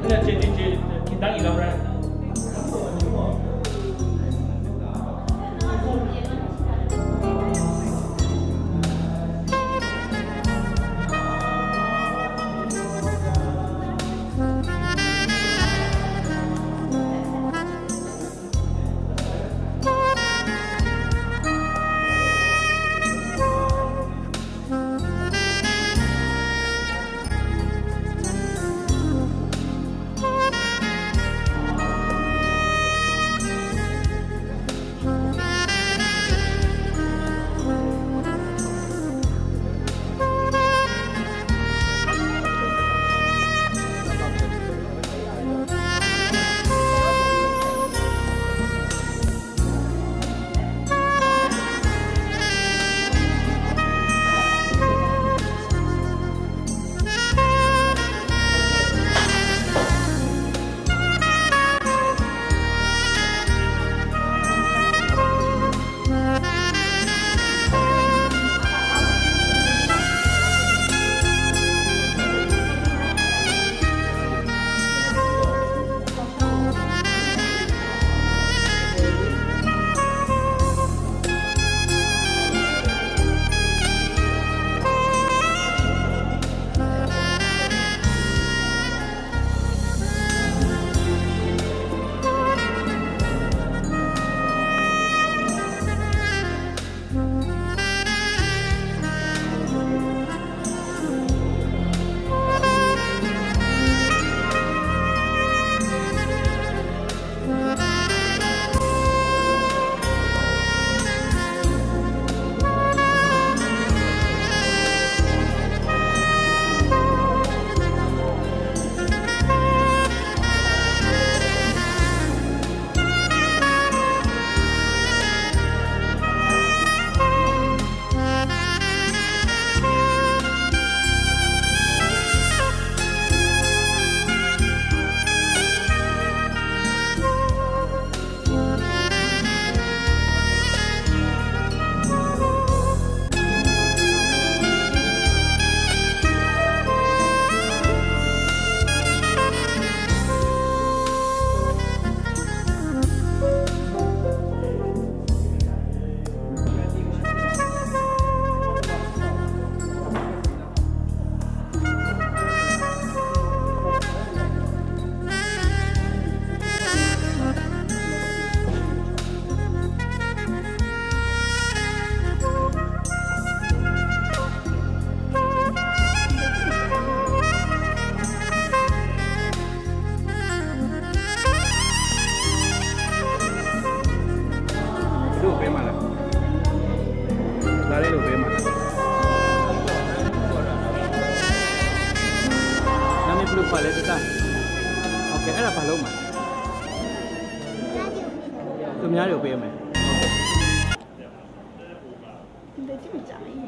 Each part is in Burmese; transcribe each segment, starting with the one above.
请当一老人。သူများတွေကိုပေးမယ် 你得这么讲一点。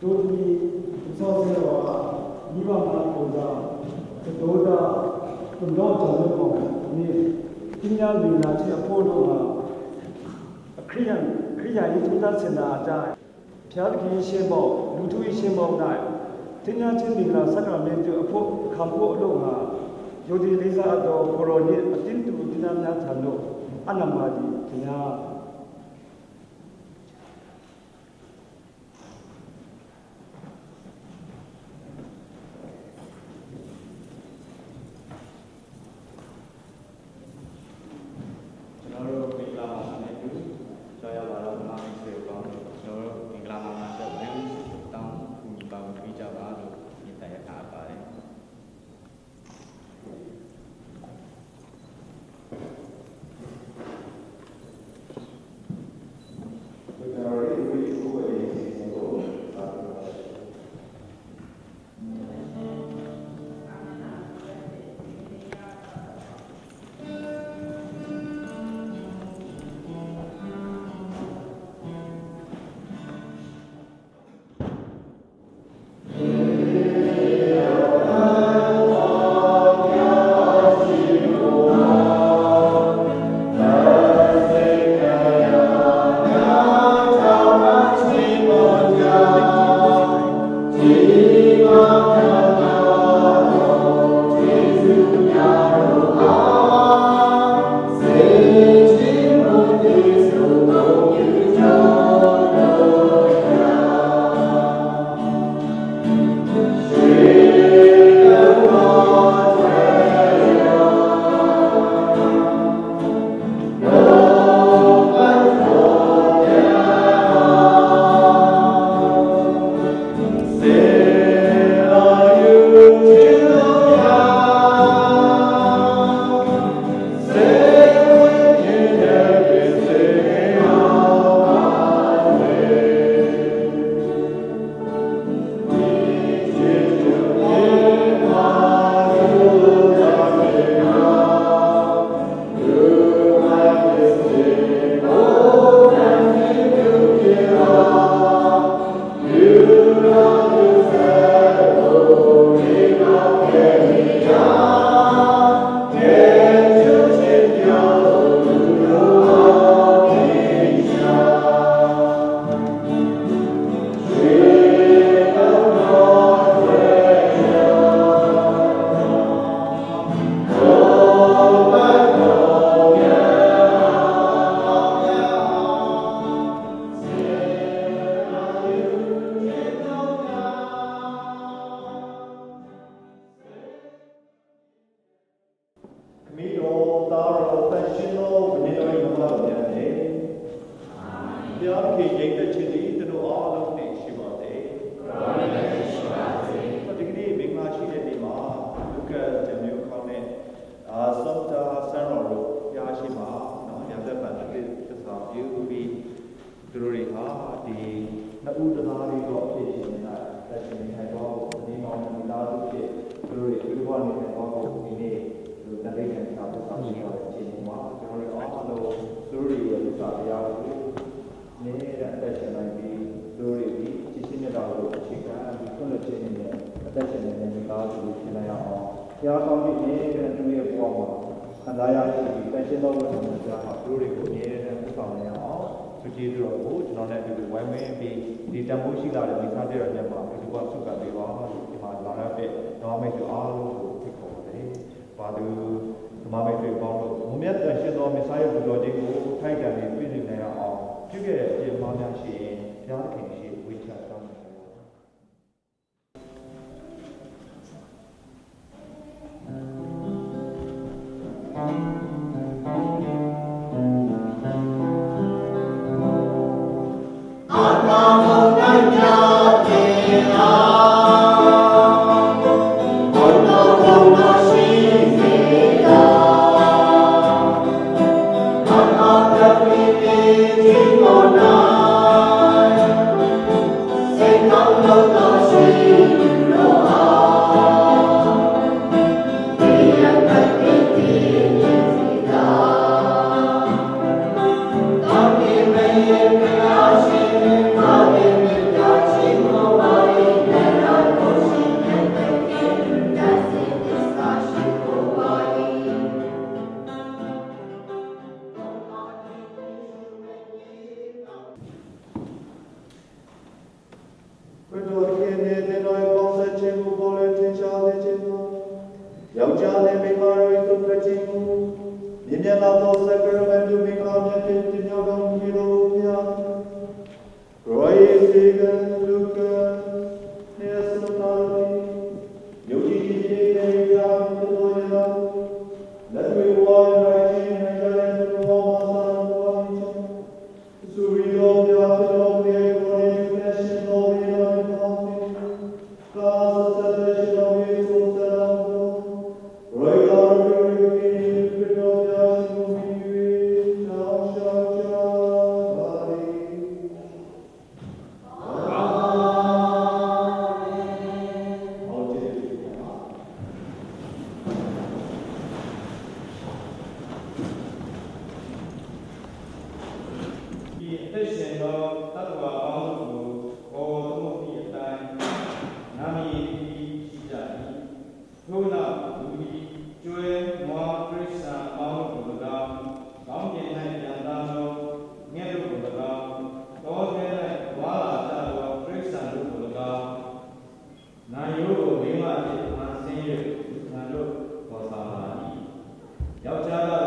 တို့ဒီစောစေတော့ဒီဘာမှကိုသာတို့တာတော့ကြောင့်ပေါ့ဒီပညာဉာဏ်ချင်းအဖို့တော့ခရိယရေးသုဒ္ဓစင်တာအတိုင်းဖျားခင်ရှင်းပေါ့လူထုရှင်းပေါ့နိုင်တင်ညာချင်းဒီကစက္ကမြေကျအဖို့ခံဖို့အလို့ဟာယောဒီလေးစားတော့ကိုရိုနီအတင်းတူဒီနာများထလို့အနမဒီတင်ညာ Amen. ဘယ်တော့ဒီနေ့တော့ပေါင်းဆက်ခြင်းကိုပေါ်လေထင်ရှားစေခြင်းမှာယောက်ျားနဲ့မိန်းမတို့၏သုခခြင်းကိုမြင်မြတ်လာသောစကရမန်တို့မိခါမြတ်တဲ့တင်ရောက်တော်မူသောဘုရား Roy Segan Lucas Nesotari Yogi Jaya Toya Let me walk right in and let me walk on Suri of the Afternoon, the Agony, Passion of the Uncommon, Class of Salvation of the Soul, Roy Lord, the King of the Ashton, now shall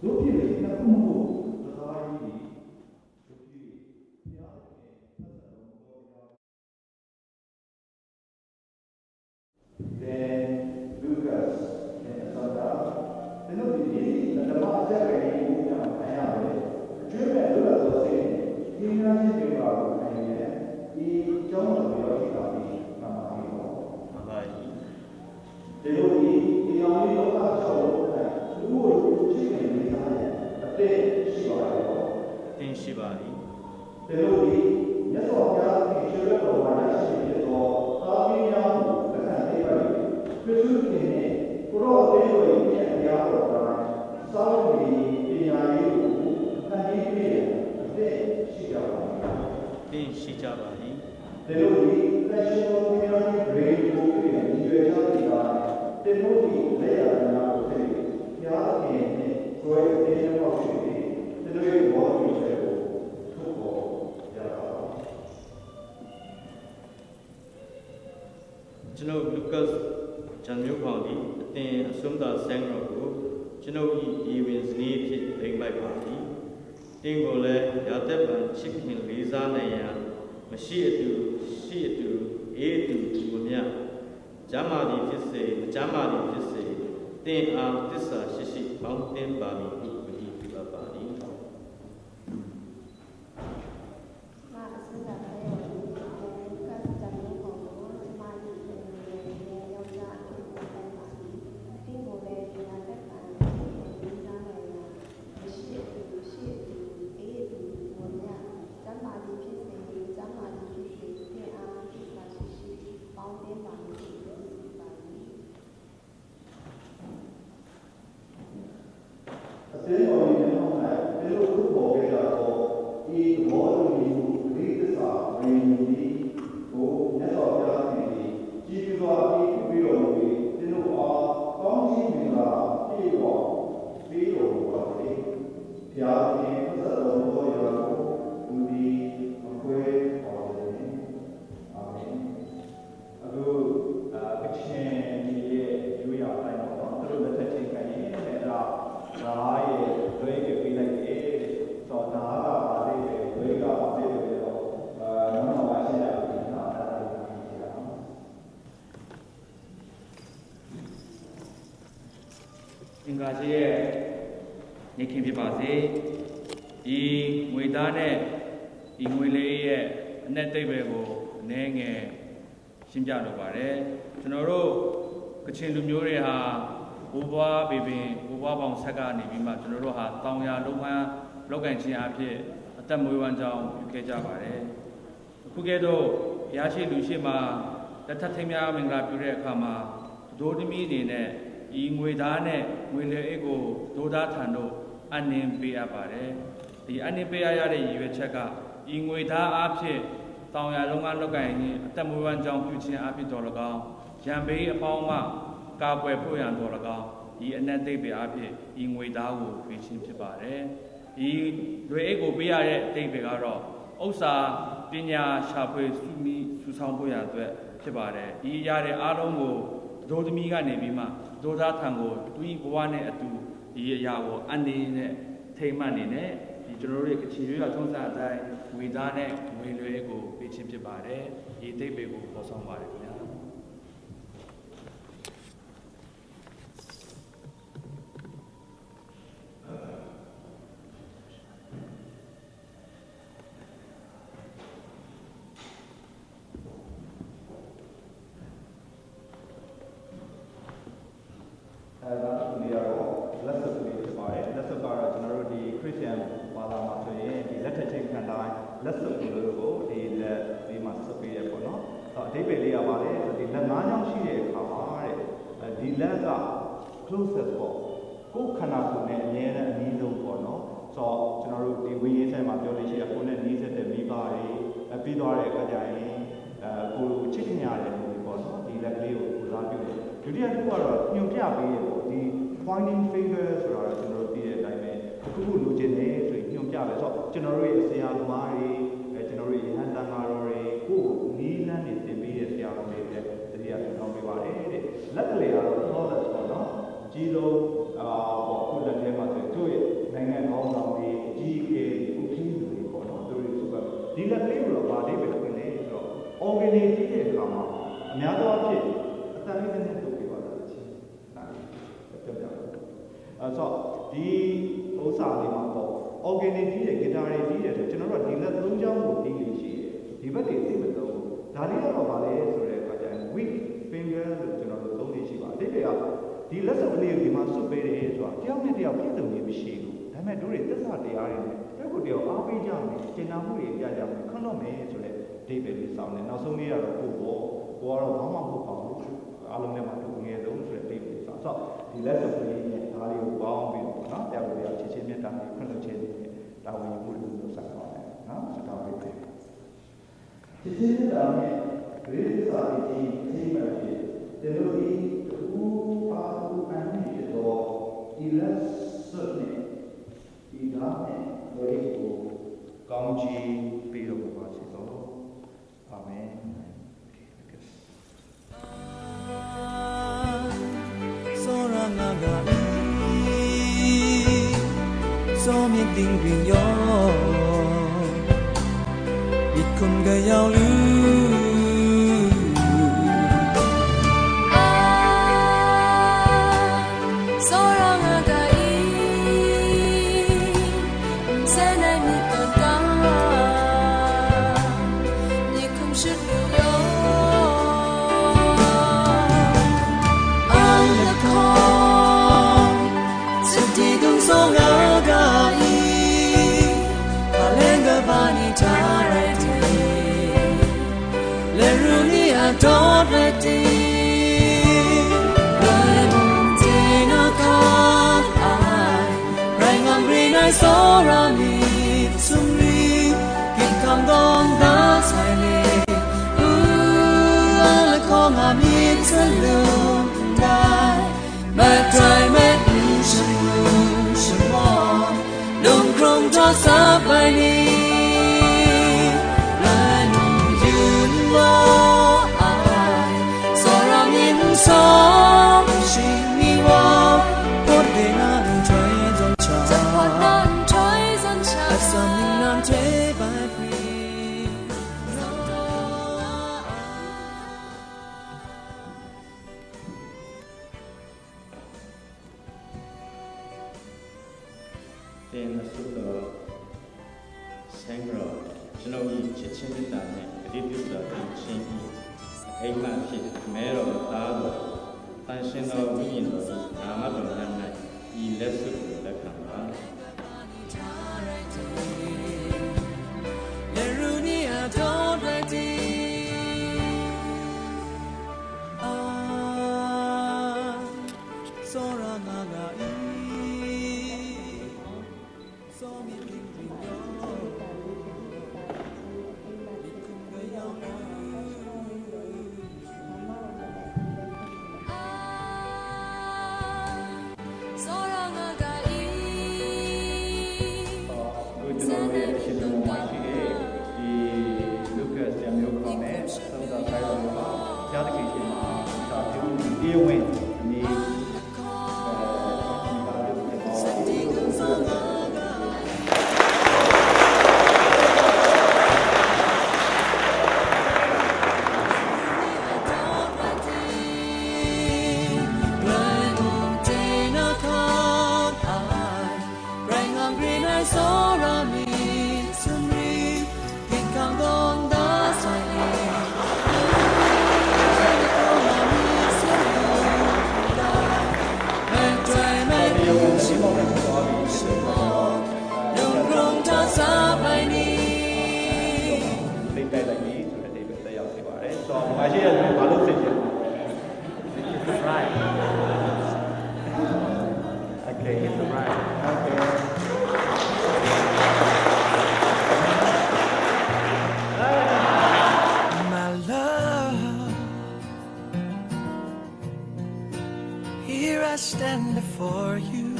တို့ဖြစ်နေနှစ်ခုမှုသသာကြီးတို့ဖြစ်ဘုရားရဲ့ဆက်ဆံတော်မူသော Then Lucas and Sandra, they know the easy, and the master very moved on. I have it. Dream Lucas was saying, he knows the about he don't know the Mama. They know the only local show who would chicken in the a bit Shibari. They know the yes or yes, children of one actually or how Presume for all they were in the other time, solidly in our you, and he clear, then Shijabari. The movie, national community, great movie, and you are the movie, later than our day. The other game, so everything about it, the way what we say, to go, Lucas. ဂျန်မျိုးကောင်ဒီအတင်အစွမ်းသာဆန်းတော်ကိုကျွန်ုပ်ဤဝင်စည်းဖြစ်လိမ့်ပိုက်ပါသည်တင်းကိုလည်းရာသက်ပံချစ်ခင်လေးစားနိုင်ရန်မရှိအတူရှိအတူအေးအတူဒီမမြကျမ်းမာသည်ဖြစ်စေမကျမ်းမာသည်ဖြစ်စေတင်းအားသစ္စာရှိရှိပေါင်းတင်ပါမည်ဟုဝိသီပြုပါသည် င်္ဂါရှိရဲ့နေခင်ဖြစ်ပါစေဒီငွေသားနဲ့ဒီငွေလေးရဲ့အနက်တိတ်ပဲကိုအနည်းငယ်ရှင်းပြလိုပါတယ်ကျွန်တော်တို့ကချင်လူမျိုးတွေဟာဘိုးဘွားဘေပင်ဘိုးဘွားပေါင်းဆက်ကနေပြီးမှကျွန်တော်တို့ဟာတောင်ရလုံးဝလောက်ကန်ခြင်းအဖြစ်အသက်မွေးဝမ်းကြောင်းပြုခဲ့ကြပါတယ်အခုကဲတော့ဘုရားရှိလူရှိမှလက်ထပ်ထိမ်းများမင်္ဂလာပြုတဲ့အခါမှာဒိုးသမီးအနေနဲ့ဤငွေသားနဲ့ငွေလေအိတ်ကိုဒိုးသားထံတို့အနှင်းပေးရပါတယ်ဒီအနှင်းပေးရတဲ့ရည်ရွယ်ချက်ကဤငွေသားအဖြစ်တောင်ရလုံးဝလောက်ကန်ခြင်းအသက်မွေးဝမ်းကြောင်းပြုခြင်းအဖြစ်တော်၎င်းရံပေးအပေါင်းမှကာကွယ်ဖို့ရန်တော်၎င်းဤအနက်သိပ်ပဲအဖြစ်ဤငွေသားကိုပေးခြင်းဖြစ်ပါတယ်ဒီလွေအိတ်ကိုပေးရတဲ့အတိတ်ပဲကတော့ဥစ္စာပညာရှာဖွေစုဆောင်ဖို့ရန်အတွက်ဖြစ်ပါတယ်ဒီရတဲ့အားလုံးကိုဒိုးသမီးကနေပြီးမှဒိုးသားထံကိုတူဘဝနဲ့အတူဒီအရာကိုအနည်းနဲ့ထိမ့်မှတ်နေနဲ့ဒီကျွန်တော်တို့ရဲ့ကချင်ရွာထုံးစံအတိုင်းငွေသားနဲ့ငွေလွဲကိုပေးခြင်းဖြစ်ပါတယ်ဒီသိပ်ပဲကိုပေါ်ဆောင်ပါတယ်ခင်ဗျာလက်စုပ်ကိုဒီလက်ဒီမှာစုပ်ပေးရပေါ့နော်အဓိပ္ပာယ်လေးကပါလေဒီလက်၅ချောင်းရှိတဲ့အခါမှာတဲ့ဒီလက်က closest ပေါ့ကိုယ်ခန္ဓာကိုယ်နဲ့အများနဲ့အနည်းဆုံးပေါ့နော်ဆိုတော့ကျွန်တော်တို့ဒီဝိညာဉ်ဆိုင်မှာပြောလို့ရှိရင်ကိုယ်နဲ့နီးစပ်တဲ့မိဘတွေပြီးသွားတဲ့အခါကျရင်ကိုချစ်ခင်ရတယ်လို့ပေါ့နော်ဒီလက်ကလေးကိုကိုစားပြုတယ်ဒုတိယတစ်ခုကတော့ညွှန်ပြပေးရပေါ့ဒီ pointing finger ဆိုတာကျွန်တော်တို့သိတဲ့အတိုင်းပဲတစ်ခုခုလိုချင်တယ်ဆိုရင်ညွှန်ပြပဲဆိုတော့ကျွန်တော်တို့ရဲ့ဆရာသမားတွေကျွန်တော်တို့ရဲ့ဟန်တန်ဃာတော်တွေကိုနီးလန်းနေသင်ပေးတဲ့ဆရာတော်တွေလည်းတတိယပြောင်းပေးပါတယ်တဲ့လက်ကလေးကတော့ knowledge ပေါ့နော် အကြီးဆုံးခုလက်ထဲမှာဆိုသူ့ရဲ့နိုင်ငံကောင်းဆောင်တွေအကြီးအကဲဥပဒေတွေပေါ့နော်သူတွေဆိုတော့ဒီလက်ကလေးကိုတော့ဗာလေးပဲခွင့်လေးဆိုတော့ organize ကြည့်တဲ့အခါမှာအများသောအားဖြင့်အတန်လေးနဲ့လုပ်ပြပါတာချင်းပြောပြတယ်ဆိုတော့ဒီဥစ္စာလေးမှာပေါ့ organize ကြည့်တဲ့ guitar တွေကြည့်တယ်ဆိုကျွန်တော်တို့ကဒီလက်သုံးချောင်းကိုတီးလို့ရှိတယ်ဒီဘက်တွေသိမသုံးဘူးဒါလေးကတော့ဗာလဲဆိုတဲ့အခါကျရင် weak finger လို့ကျွန်တော်တို့သုံးနေရှိပါတယ်ဒီဒီလက်စုပ်ကလေးကိုဒီမှာစွပ်ပေးတယ်ဆိုတာတယောက်နဲ့တယောက်ပြည့်စုံနေမရှိဘူးဒါပေမဲ့တို့တွေသစ္စာတရားတွေနဲ့တစ်ခုတယောက်အားပေးကြမယ်ကျင့်နာမှုတွေပြကြမယ်ခွင့်လို့မယ်ဆိုတဲ့ဒိဗေလေးစောင်းတယ်နောက်ဆုံးလေးကတော့ကိုကတော့ဘာမှမဟုတ်ပါဘူးအားလုံးနဲ့မှတူငယ်ဆုံးဆိုတဲ့ဒိဗေလေးစောင်းဆိုတော့ဒီလက်စုပ်ကလေးနဲ့ဒါလေးကိုပေါင်းပြီးတော့နော်တယောက်ကိုတယောက်ချစ်ချင်းမြတ်တာနဲ့ခွင့်လို့ခြင်းနဲ့တာဝန်ယူမှုတွေလုပ်ဆောင်ပါမယ်နော်စတားပေးတယ်ချစ်ချင်းမြတ်တာနဲ့ဂရိသစ္စာအချင်းအချင်းမှဖြစ်တယ်လို့ဒီဦးပါဦးအန်ဒီတော့ဒီလက်စွပ်နဲ့ဒီကားနဲ့ဝေကိုကောင်းချီးပေးတော်မူပါစေသောအာမင် So mi tình quyền gió ít không gây giao lưu Don't let it I saw around me sumri kin kam dong da sai le la kong a mi chalum dai ma try ma shin mo lung krong cho sa bai ni la nu yun mo ai so ram in so shin mi wo pot de na try zong cha something I'm day by free. Then the super singer, Genovi Chichinitane, Ributa, Chingi, Egma Pit, Mero, Tado, Tanshino, Wino, Amadon, and Ilesu, the Kamba. Don't let it so ranaga so mi king yo stand before you.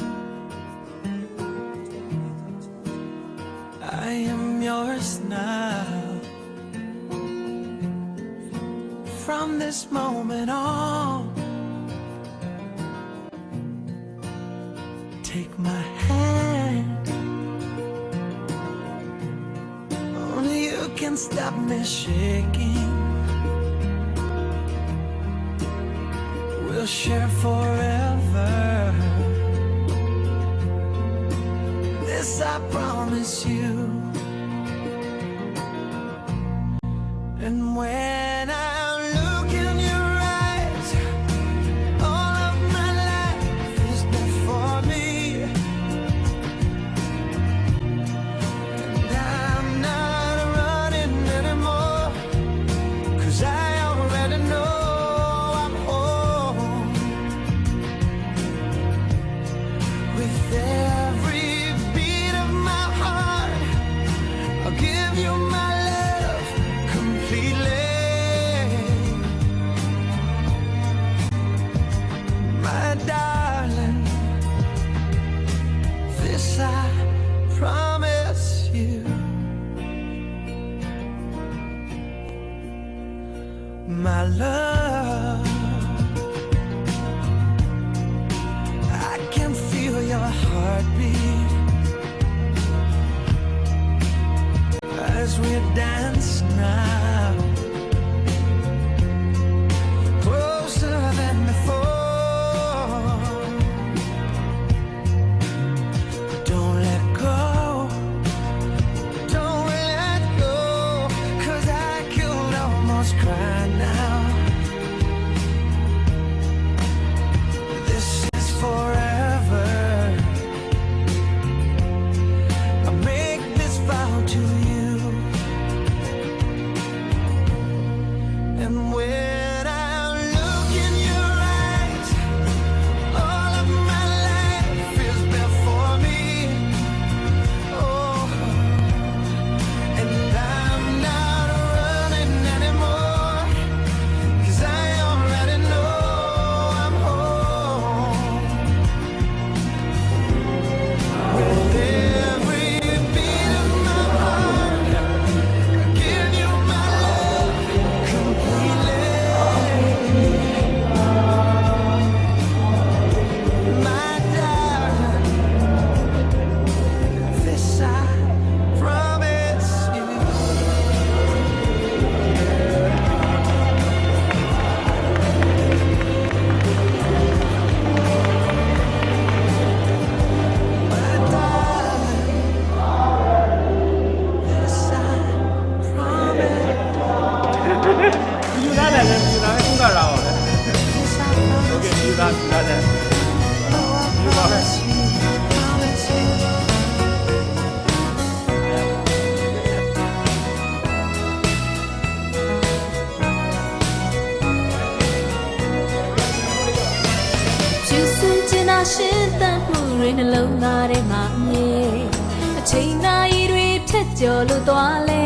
I am yours now. From this moment on, can stop me shaking. We'll share forever. This I promise you. And when I look in your eyes, all of my life is before me. And I'm not running anymore, 'cause I already know I'm home. With every beat of my heart, I'll give you my love completely. My darling, this I promise you. My love, I can feel your heartbeat as we dance now, closer than before. Don't let go, don't let go, 'cause I could almost cry now. This is forever. I make this vow to you. And when I look in your eyes, all of my life is before me. Oh, and I'm not running anymore, 'cause I already know I'm home. With every beat of my heart, I give you my love completely. My darling, this I promise you. My darling, this I promise. ယူသားတယ်လေယူသားခုကတော့ This I โอเค promise. ယူသားတယ် Oh, I promise you, promise you. Choosing to not shit that moon in a long night in my knee. A chain I read your lutuale.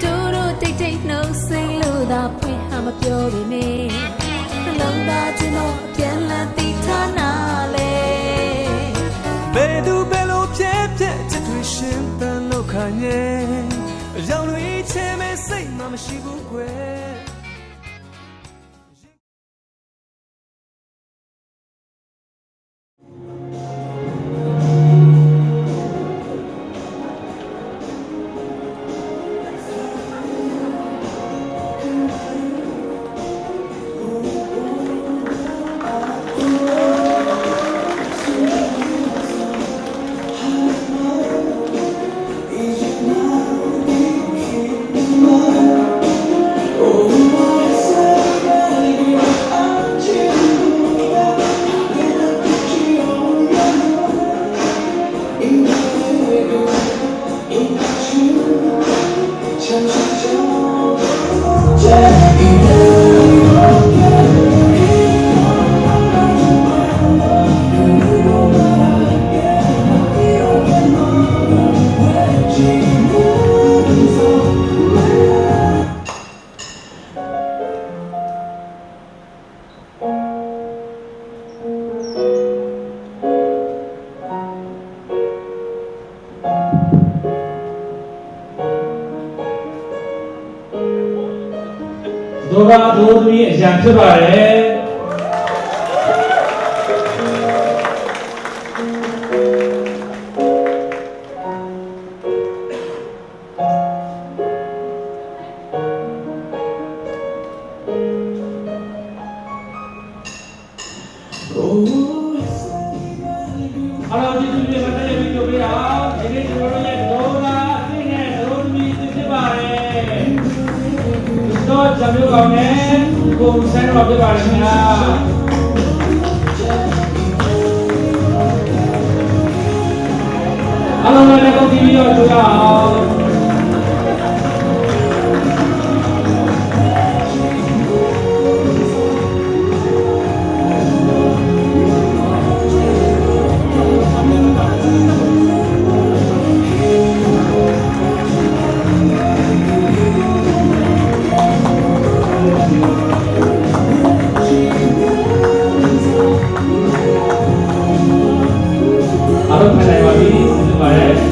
Dodo take no sing luda, point ham a pure in me. The long that you know, can let the tanale. Bedu bello piep situation tan lo kanye. Young Louis Cheme say mama she will quit. Dora Dodri အရန်ဖြစ်ပါတယ် အားလုံးကျေးဇူးတင်ပါတယ်ဗီဒီယိုပေးအောင်ဒီနေ့ကျွန်တော်တို့ရဲ့ဒေါ်လာအသိနဲ့သရိုးသမီးဖြစ်ပါတယ်တော့ဂျာမျိုးကောင်းနဲ့ကိုဆန်းတော်ဖြစ်ပါတယ်ခင်ဗျာအားလုံးလည်းကောင်းပြီးတော့ကြိုးရအောင်အားလုံးထိုင်နိုင်ပါပြီကျေးဇူးပါတယ်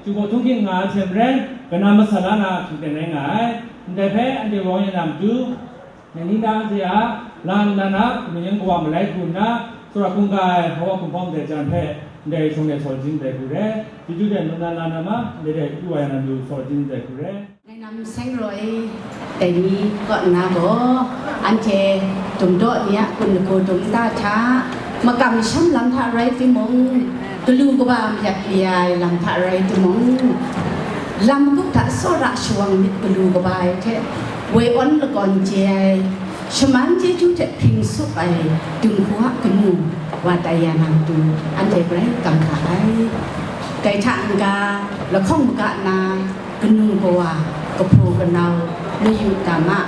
chú bộ thông tin ngã xem rèn cái nam masala na chú tên này ngã để phê anh đi vào nhà làm chú nhà ní đang gì à làm na na mình những qua mà lấy cuốn na sau đó cùng cái họ cùng phong để chọn phê để xong để soi chính để cụ đấy chú để nó na na mà để chú ai làm chú soi chính để cụ đấy ngày năm sinh rồi tại vì còn là bố anh chè chúng tôi nhé cùng được cô chúng ta cha mà cầm sắm làm thà rồi thì mong tôi lưu của bà giặt dài làm thà rồi thì mong làm cũng đã so ra xuồng biết tôi lưu của bà thế quê ấn là còn chè sớm ăn chế chú sẽ phình suốt bài đừng khóa cái mù và tại nhà làm tù anh chè cái cầm cái thằng ca là không một cả na cái nung của bà cái phù cái nào nó yêu cả mà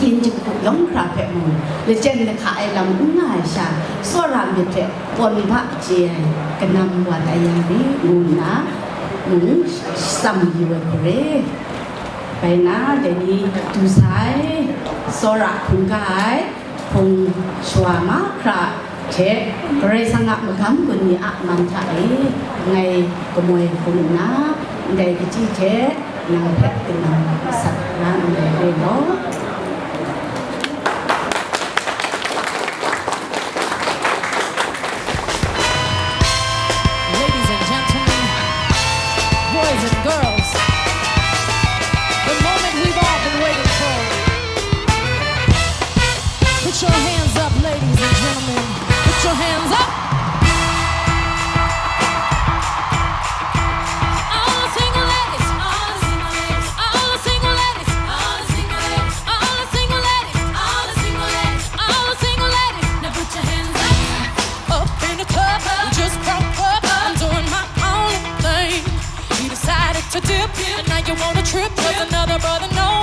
กินจุกล้มคราเพมเลยเช่นขายลำง่ายชาสวรรค์เด็ดปนพระเจียกันนำวัดยาดีมุนนะมุนสัมยูเรไปนะเดี๋ยวนี้ดูสายสระคุณกายคงชวามาคราเชเรสังกัดมือคำคนนี้อ่ะมันไทยไงก็มวยคุณนะเดี๋ยวที่เชนางเพชรเป็นนางสัตว์นั่นเลยเนาะPut your hands up, ladies and gentlemen. Put your hands up. All the single ladies, all the single ladies, all the single ladies, all the single ladies, all the single ladies, all the single ladies, all the single ladies. Now put your hands up. Up in the club, we just broke up. I'm doing my own thing. You decided to dip, and now you wanna trip 'cause another brother knows.